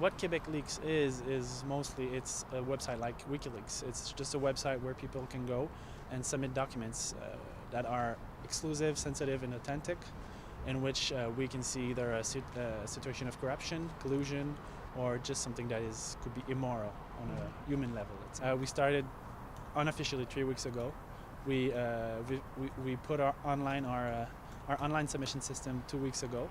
what Quebec Leaks is mostly it's a website like WikiLeaks. It's just a website where people can go and submit documents that are exclusive, sensitive, and authentic, in which we can see either a situation of corruption, collusion, or just something that could be immoral on a human level. We started unofficially 3 weeks ago. We put our online submission system 2 weeks ago.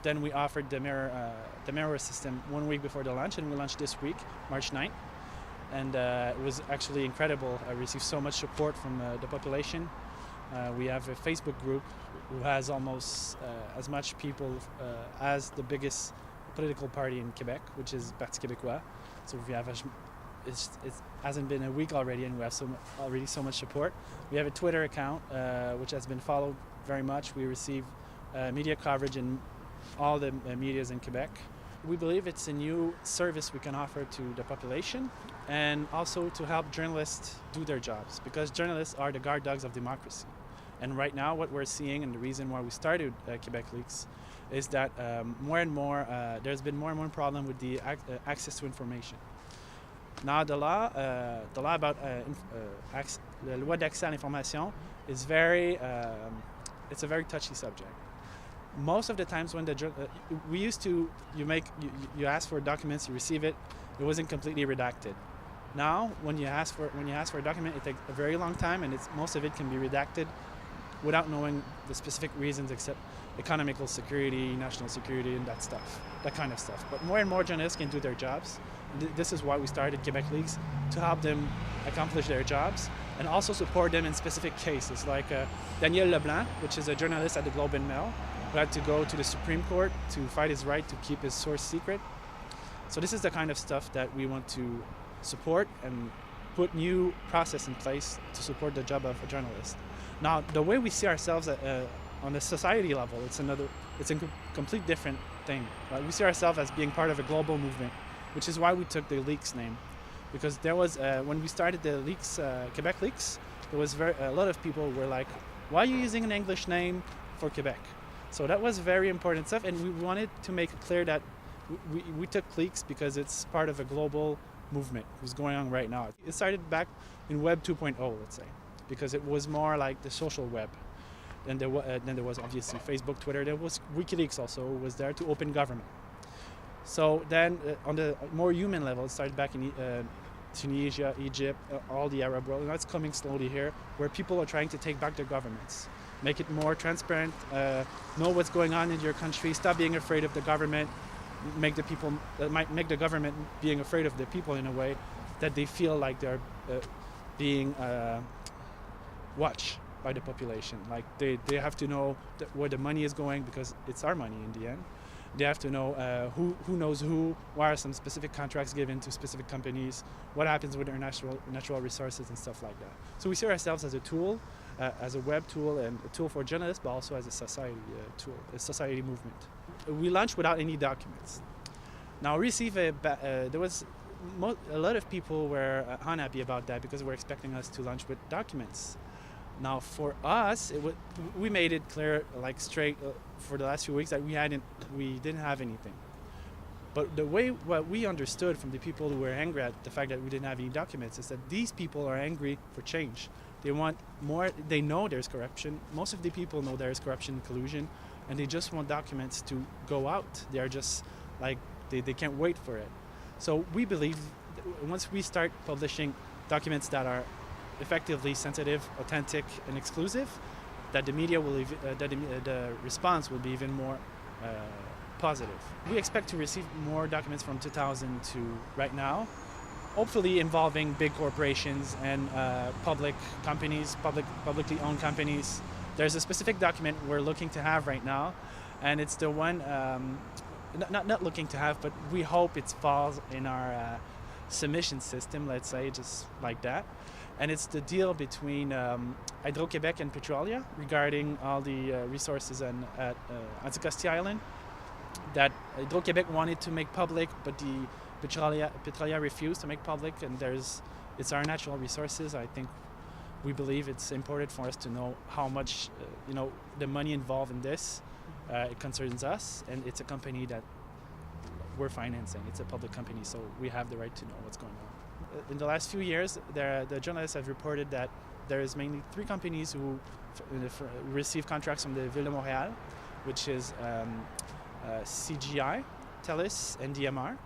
Then we offered the mirror system 1 week before the launch, and we launched this week, March 9th. And it was actually incredible. I received so much support from the population. We have a Facebook group who has almost as much people as the biggest political party in Quebec, which is Parti Québécois. So we have it hasn't been a week already, and we have already so much support. We have a Twitter account which has been followed very much. We receive media coverage in all the medias in Quebec. We believe it's a new service we can offer to the population, and also to help journalists do their jobs, because journalists are the guard dogs of democracy. And right now what we're seeing, and the reason why we started Quebec Leaks, is that more and more there's been more and more problem with the access to information. Now the law about the loi d'accès à l'information is it's a very touchy subject. Most of the times when we used to, you ask for documents, you receive it, it wasn't completely redacted. Now when you ask for a document, it takes a very long time, and most of it can be redacted without knowing the specific reasons, except economical security, national security, and that kind of stuff. But more and more journalists can do their jobs. This is why we started Quebec Leaks, to help them accomplish their jobs, and also support them in specific cases, like Daniel Leblanc, which is a journalist at the Globe and Mail, who had to go to the Supreme Court to fight his right to keep his source secret. So this is the kind of stuff that we want to support and put new process in place to support the job of a journalist. Now, the way we see ourselves on a society level, it's a complete different thing. Right? We see ourselves as being part of a global movement, which is why we took the Leaks name. Because there was, when we started the Leaks, Quebec Leaks, there was a lot of people were like, why are you using an English name for Quebec? So that was very important stuff, and we wanted to make it clear that we took Leaks because it's part of a global movement who's going on right now. It started back in Web 2.0, let's say, because it was more like the social web. Then there was obviously Facebook, Twitter. There was WikiLeaks also was there to open government. So then on the more human level, it started back in Tunisia, Egypt, all the Arab world. Now it's coming slowly here, where people are trying to take back their governments, make it more transparent, know what's going on in your country, stop being afraid of the government, make the government being afraid of the people in a way that they feel like they're being watched by the population. Like they have to know where the money is going, because it's our money in the end. They have to know who knows who, why are some specific contracts given to specific companies, what happens with their natural resources and stuff like that. So we see ourselves as a tool, as a web tool and a tool for journalists, but also as a society tool, a society movement. We launched without any documents. Now there was a lot of people were unhappy about that, because we're expecting us to launch with documents. Now for us, we made it clear, like straight for the last few weeks, that we didn't have anything. But what we understood from the people who were angry at the fact that we didn't have any documents is that these people are angry for change. They want more. They know there's corruption. Most of the people know there's corruption and collusion, and they just want documents to go out. They are just like they can't wait for it. So we believe once we start publishing documents that are effectively sensitive, authentic, and exclusive, that the media will, the response will be even more positive. We expect to receive more documents from 2000 to right now, hopefully involving big corporations and public companies, publicly owned companies. There's a specific document we're looking to have right now, and it's the one, not looking to have, but we hope it falls in our submission system, let's say, just like that. And it's the deal between Hydro-Québec and Petrolia regarding all the resources at Anticosti Island that Hydro-Québec wanted to make public, but the Petrolia refused to make public, and it's our natural resources. I think we believe it's important for us to know how much the money involved in this. It concerns us, and it's a company that we're financing. It's a public company, so we have the right to know what's going on. In the last few years, the journalists have reported that there is mainly 3 companies who receive contracts from the Ville de Montréal, which is CGI, TELUS, and DMR.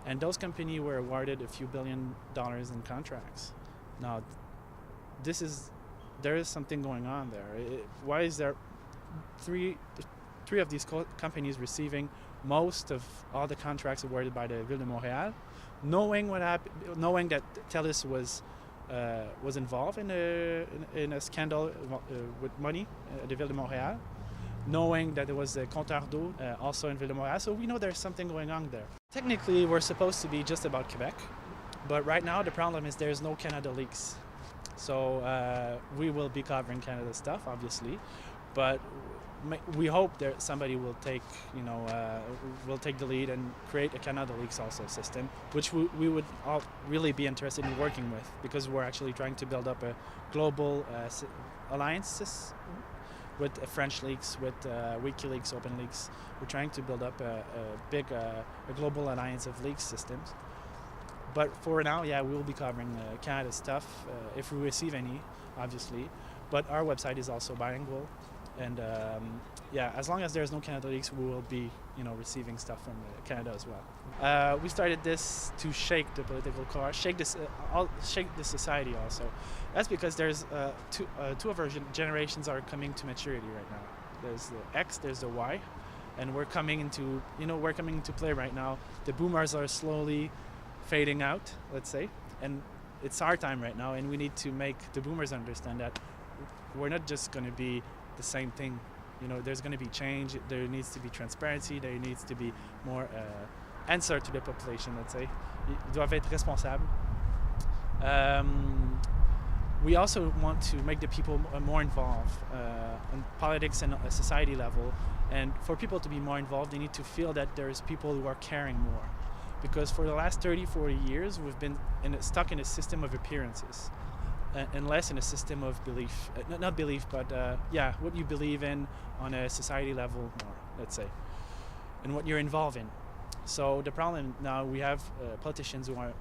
And those companies were awarded a few $1 billion in contracts. Now, there is something going on there. Why is there three of these companies receiving most of all the contracts awarded by the Ville de Montréal, knowing what happened, knowing that TELUS was involved in a scandal with money at the Ville de Montréal, knowing that there was a compteur d'eau also in Ville de Montréal, so we know there's something going on there. Technically, we're supposed to be just about Quebec, but right now the problem is there's no Canada Leaks. So we will be covering Canada stuff, obviously, but we hope that somebody will take, will take the lead and create a Canada Leaks also system, which we would all really be interested in working with, because we're actually trying to build up a global alliances with French Leaks, with WikiLeaks, Open Leaks. We're trying to build up a big global alliance of leaks systems. But for now, yeah, we will be covering Canada stuff if we receive any, obviously. But our website is also bilingual, and yeah, as long as there's no Canada Leaks, we will be, receiving stuff from Canada as well. We started this to shake the political core, shake the society also. That's because there's two of our generations are coming to maturity right now. There's the X, there's the Y, and we're coming into play right now. The boomers are slowly fading out, let's say, and it's our time right now, and we need to make the boomers understand that we're not just going to be the same thing. There's going to be change, there needs to be transparency, there needs to be more answer to the population, let's say. Ils doivent être responsables. We also want to make the people more involved in politics and a society level, and for people to be more involved, they need to feel that there's people who are caring more. Because for the last 30-40 years, we've been stuck in a system of appearances and less in a system of belief. Not belief, but yeah, what you believe in on a society level more, let's say, and what you're involved in. So the problem now, we have politicians who are,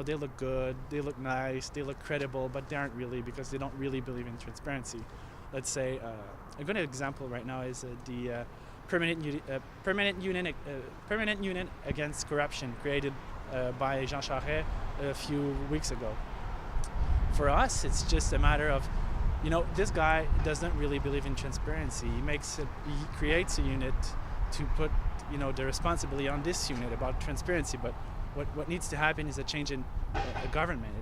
they look good, they look nice, they look credible, but they aren't really, because they don't really believe in transparency. Let's say, a good example right now is the Permanent Union Against Corruption created by Jean Charest a few weeks ago. For us, it's just a matter of, this guy doesn't really believe in transparency. He creates a unit to put, the responsibility on this unit about transparency. But what needs to happen is a change in the government.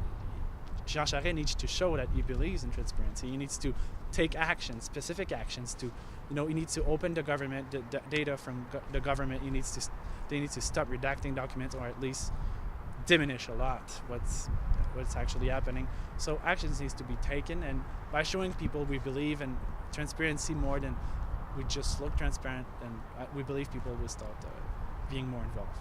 Jean Charest needs to show that he believes in transparency. He needs to take actions, specific actions to, he needs to open the government, the data from the government. They need to stop redacting documents, or at least diminish a lot what's actually happening. So actions needs to be taken, and by showing people we believe in transparency more than we just look transparent, and we believe people will start being more involved.